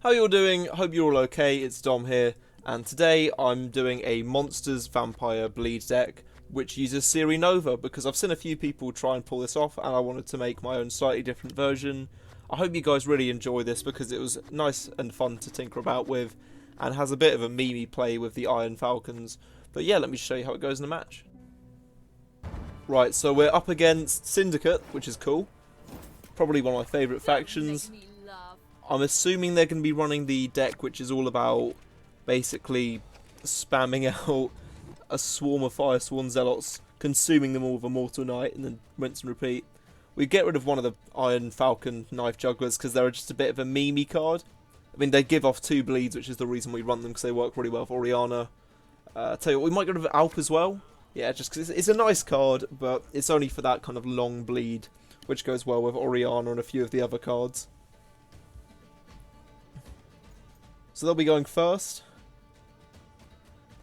How you all doing? Hope you're all okay. It's Dom here, and today I'm doing a Monsters Vampire Bleed deck which uses Ciri Nova because I've seen a few people try and pull this off and I wanted to make my own slightly different version. I hope you guys really enjoy this because it was nice and fun to tinker about with and has a bit of a memey play with the Iron Falcons. But yeah, let me show you how it goes in a match. Right, so we're up against Syndicate, which is cool. Probably one of my favourite factions. I'm assuming they're going to be running the deck which is all about basically spamming out a swarm of Firesworn Zealots, consuming them all with a Mortal Knight, and then rinse and repeat. We get rid of one of the Iron Falcon Knife Jugglers because they're just a bit of a memey card. I mean, they give off 2 bleeds, which is the reason we run them because they work really well with Oriana. Tell you what, we might get rid of Alp as well. Yeah, just because it's a nice card, but it's only for that kind of long bleed, which goes well with Oriana and a few of the other cards. So they'll be going first.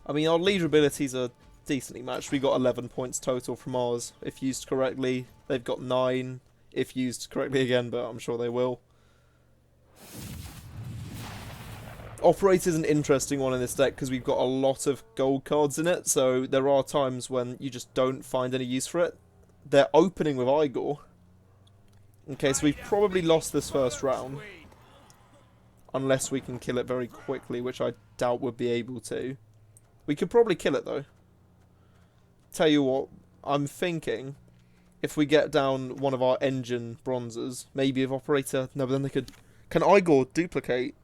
I mean, our leader abilities are decently matched. We got 11 points total from ours, if used correctly. They've got 9, if used correctly again, but I'm sure they will. Operator's an interesting one in this deck because we've got a lot of gold cards in it, so there are times when you just don't find any use for it. They're opening with Igor. Okay, so we've probably lost this first round. Unless we can kill it very quickly, which I doubt we'll be able to. We could probably kill it though. Tell you what, I'm thinking if we get down one of our engine bronzes, maybe if Operator... No, but then they could... Can Igor duplicate?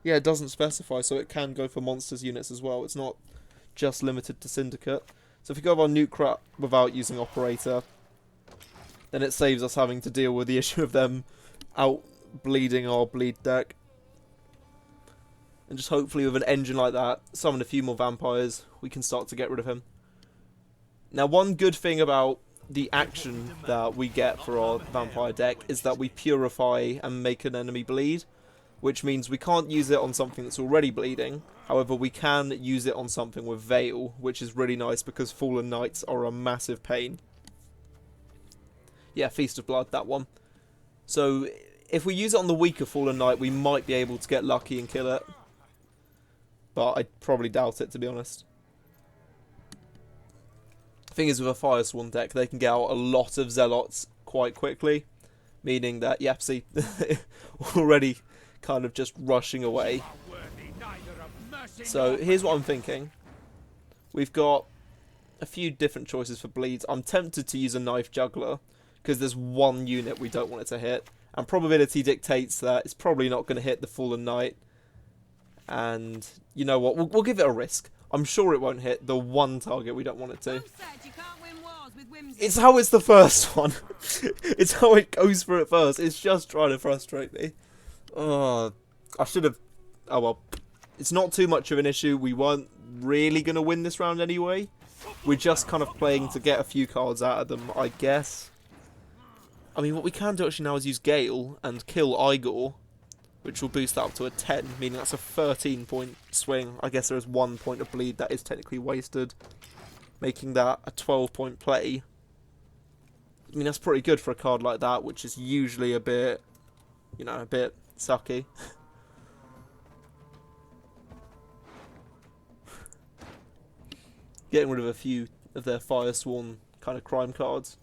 Yeah, it doesn't specify, so it can go for monsters units as well. It's not just limited to Syndicate. So if we go with our nuke rat without using Operator, then it saves us having to deal with the issue of them out bleeding our bleed deck. And just hopefully with an engine like that, summon a few more vampires, we can start to get rid of him. Now, one good thing about the action that we get for our vampire deck is that we purify and make an enemy bleed, which means we can't use it on something that's already bleeding. However, we can use it on something with Veil, which is really nice because Fallen Knights are a massive pain. Yeah, Feast of Blood, that one. So, if we use it on the weaker Fallen Knight, we might be able to get lucky and kill it. But I probably doubt it, to be honest. The thing is, with a Firesworn deck, they can get out a lot of Zealots quite quickly. Meaning that, yeah, see, already kind of just rushing away. So, here's what I'm thinking. We've got a few different choices for bleeds. I'm tempted to use a Knife Juggler, because there's one unit we don't want it to hit. And probability dictates that it's probably not going to hit the Fallen Knight. And you know what, we'll give it a risk. I'm sure it won't hit the one target we don't want it to. It's how it's the first one. It's how it goes for it first. It's just trying to frustrate me. Oh, I should have... Oh well. It's not too much of an issue. We weren't really going to win this round anyway. We're just kind of playing to get a few cards out of them, I guess. I mean, what we can do actually now is use Gale and kill Igor, which will boost that up to a 10, meaning that's a 13-point swing. I guess there is 1 point of bleed that is technically wasted, making that a 12-point play. I mean, that's pretty good for a card like that, which is usually a bit, you know, a bit sucky. Getting rid of a few of their Firesworn kind of crime cards.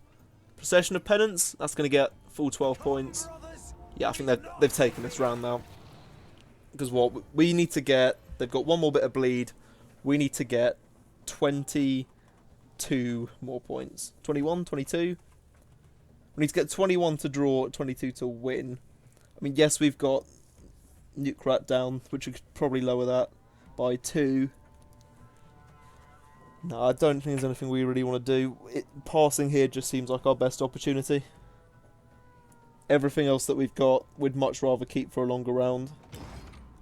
Procession of Penance, that's going to get full 12 points. Yeah, I think they've taken this round now. Because what we need to get, they've got one more bit of bleed. We need to get 22 more points. 21, 22? We need to get 21 to draw, 22 to win. I mean, yes, we've got Nuke Rat down, which we could probably lower that by 2. No, I don't think there's anything we really want to do. Passing here just seems like our best opportunity. Everything else that we've got, we'd much rather keep for a longer round.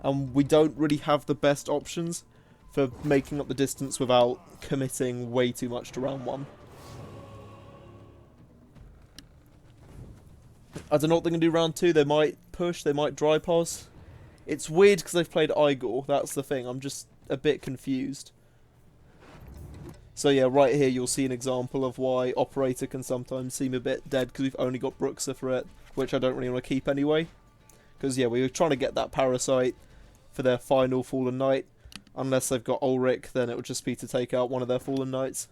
And we don't really have the best options for making up the distance without committing way too much to round 1. I don't know what they're going to do round 2. They might push, they might dry pause. It's weird because they've played Igor, that's the thing. I'm just a bit confused. So yeah, right here you'll see an example of why Operator can sometimes seem a bit dead because we've only got Bruxa for it, which I don't really want to keep anyway. Because, yeah, we were trying to get that Parasite for their final Fallen Knight. Unless they've got Ulrich, then it would just be to take out one of their Fallen Knights.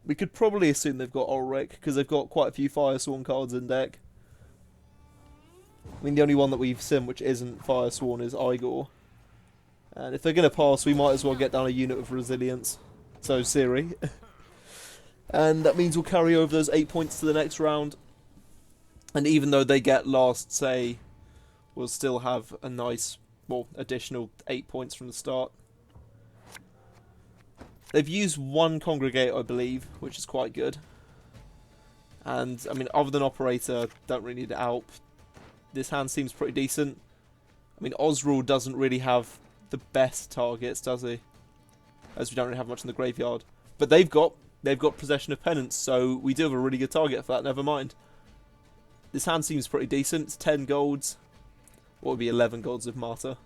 We could probably assume they've got Ulrich, because they've got quite a few Firesworn cards in deck. I mean, the only one that we've seen which isn't Firesworn is Igor. And if they're going to pass, we might as well get down a unit of Resilience. So, Ciri. And that means we'll carry over those 8 points to the next round. And even though they get last, say, we'll still have a nice, well, additional 8 points from the start. They've used one Congregate, I believe, which is quite good. And, I mean, other than Operator, don't really need to Alp. This hand seems pretty decent. I mean, Osrul doesn't really have the best targets, does he? As we don't really have much in the graveyard. But they've got Possession of Penance, so we do have a really good target for that, never mind. This hand seems pretty decent. It's 10 golds. What would be 11 golds with Martyr?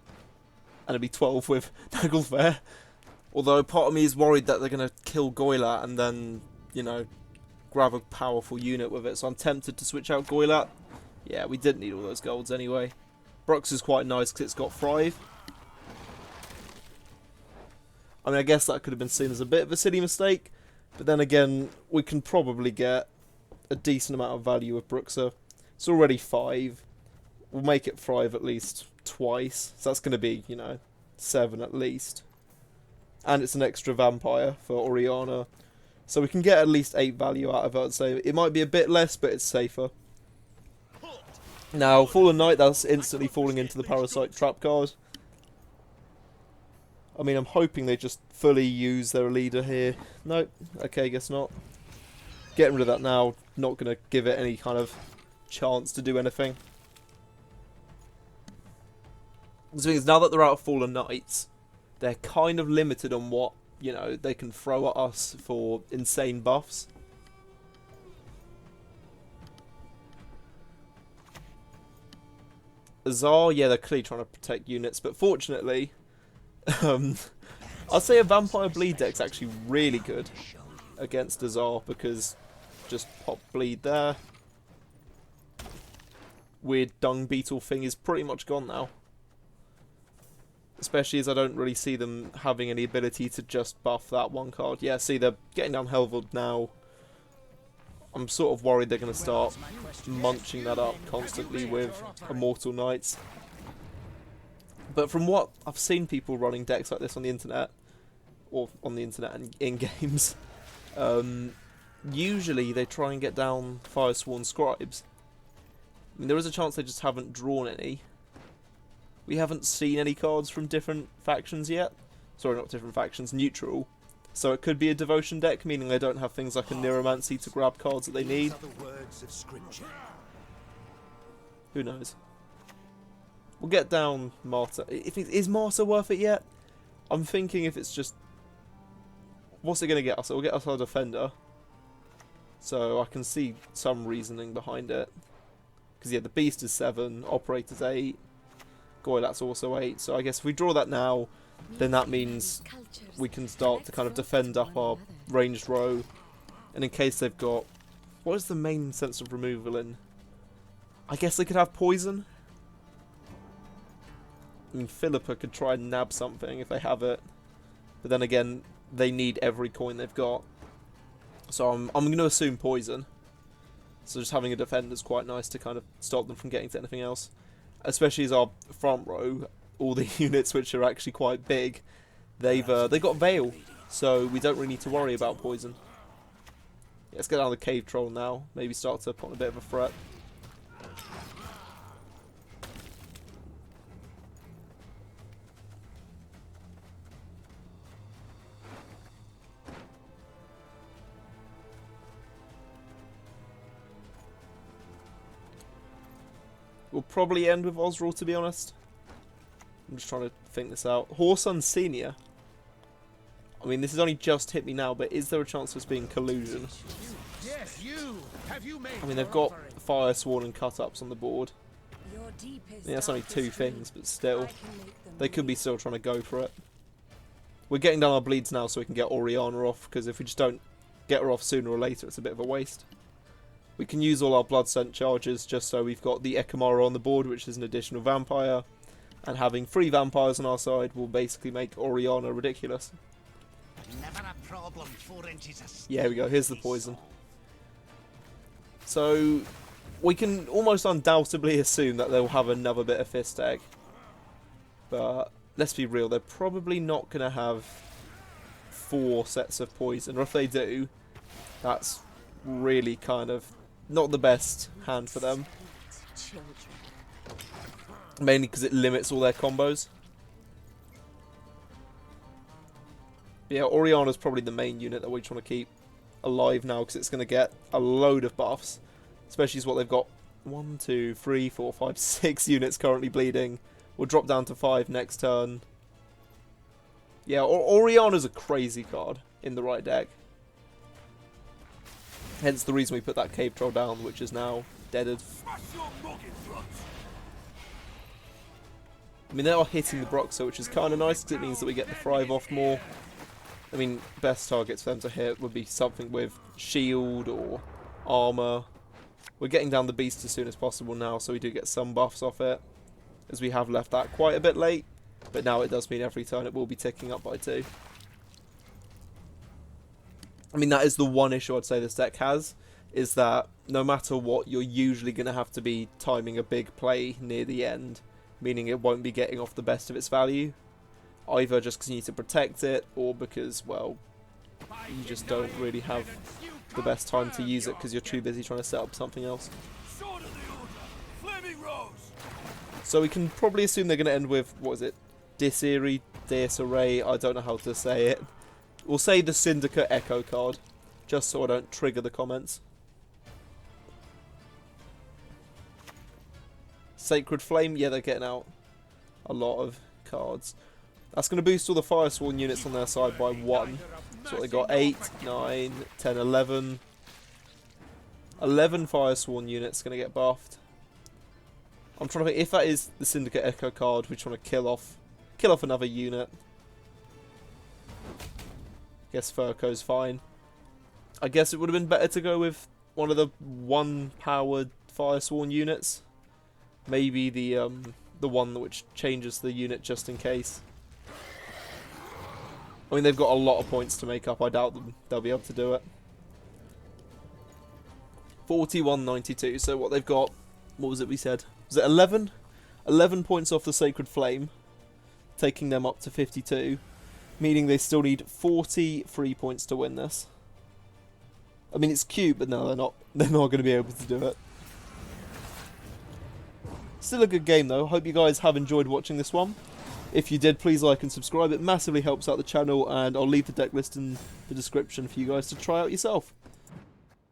And it'd be 12 with Naglfar. Although part of me is worried that they're going to kill Goylat and then, you know, grab a powerful unit with it. So I'm tempted to switch out Goylat. Yeah, we didn't need all those golds anyway. Brux is quite nice because it's got Thrive. I mean, I guess that could have been seen as a bit of a silly mistake. But then again, we can probably get a decent amount of value with Bruxa. It's already 5. We'll make it Thrive at least twice. So that's going to be, you know, 7 at least. And it's an extra vampire for Oriana. So we can get at least 8 value out of it, I'd say. It might be a bit less, but it's safer. Now, Fallen Knight, that's instantly falling into the Parasite trap card. I mean, I'm hoping they just fully use their leader here. Nope. Okay, guess not. Getting rid of that now. Not going to give it any kind of chance to do anything. The thing is, now that they're out of Fallen Knights, they're kind of limited on what, you know, they can throw at us for insane buffs. Azar, yeah, they're clearly trying to protect units, but fortunately, I'd say a Vampire Bleed deck's actually really good against Azar, because just pop Bleed there. Weird Dung Beetle thing is pretty much gone now. Especially as I don't really see them having any ability to just buff that one card. Yeah, see, they're getting down Helvold now. I'm sort of worried they're going to start munching that up constantly with Immortal Knights. But from what I've seen people running decks like this on the internet, or on the internet and in games, usually they try and get down Firesworn Scribes. I mean, there is a chance they just haven't drawn any. We haven't seen any cards from different factions yet. Sorry, not different factions, neutral. So it could be a devotion deck, meaning they don't have things like a Neuromancy to grab cards that they need. Who knows? We'll get down Martyr. Is Martyr worth it yet? I'm thinking if it's just... What's it going to get us? It will get us our Defender. So I can see some reasoning behind it. Because yeah, the Beast is 7, Operator's 8. Goylat's also 8. So I guess if we draw that now, then that means we can start to kind of defend up our ranged row. And in case they've got... What is the main sense of removal in? I guess they could have poison. I mean, Philippa could try and nab something if they have it. But then again, they need every coin they've got. So I'm going to assume poison. So just having a defender is quite nice to kind of stop them from getting to anything else. Especially as our front row, all the units which are actually quite big, they've got Veil. So we don't really need to worry about poison. Yeah, let's get down the Cave Troll now. Maybe start to put on a bit of a threat. We'll probably end with Osrul, to be honest. I'm just trying to think this out. Horsun Senior. I mean, this has only just hit me now, but is there a chance of this being collusion? I mean, they've got Firesworn and Cut-Ups on the board. I mean, that's only 2 things, but still. They could be still trying to go for it. We're getting down our bleeds now so we can get Oriana off, because if we just don't get her off sooner or later, it's a bit of a waste. We can use all our blood scent charges just so we've got the Ekamara on the board, which is an additional vampire. And having 3 vampires on our side will basically make Oriana ridiculous. Never a problem, 4 inches of Yeah, here we go. Here's the poison. So we can almost undoubtedly assume that they'll have another bit of fist egg. But let's be real, they're probably not going to have 4 sets of poison. Or if they do, that's really kind of not the best hand for them. Mainly because it limits all their combos. Yeah, Oriana's probably the main unit that we just want to keep alive now because it's going to get a load of buffs. Especially as what they've got 1, 2, 3, 4, 5, 6 units currently bleeding. We'll drop down to 5 next turn. Yeah, Oriana's a crazy card in the right deck. Hence the reason we put that Cave Troll down, which is now deaded. I mean, they are hitting the Broxer, which is kind of nice because it means that we get the Thrive off more. I mean, best targets for them to hit would be something with shield or armor. We're getting down the beast as soon as possible now, so we do get some buffs off it, as we have left that quite a bit late. But now it does mean every turn it will be ticking up by 2. I mean, that is the one issue I'd say this deck has, is that no matter what, you're usually going to have to be timing a big play near the end, meaning it won't be getting off the best of its value, either just because you need to protect it, or because, well, you just don't really have the best time to use it because you're too busy trying to set up something else. So we can probably assume they're going to end with, what is it, Ciri, Disarray, I don't know how to say it. We'll say the Syndicate Echo card, just so I don't trigger the comments. Sacred Flame, yeah, they're getting out a lot of cards. That's going to boost all the Firesworn units on their side by 1. So they got 8, 9, 10, 11. 11 Firesworn units going to get buffed. I'm trying to think, if that is the Syndicate Echo card, we're trying to kill off another unit. Guess Furco's fine. I guess it would have been better to go with one of the 1-powered Firesworn units. Maybe the one which changes the unit just in case. I mean, they've got a lot of points to make up. I doubt they'll be able to do it. 41.92. So what they've got, what was it we said? Was it 11? 11 points off the Sacred Flame, taking them up to 52. Meaning they still need 43 points to win this. I mean, it's cute, but no, they're not. They're not going to be able to do it. Still a good game, though. Hope you guys have enjoyed watching this one. If you did, please like and subscribe. It massively helps out the channel, and I'll leave the deck list in the description for you guys to try out yourself.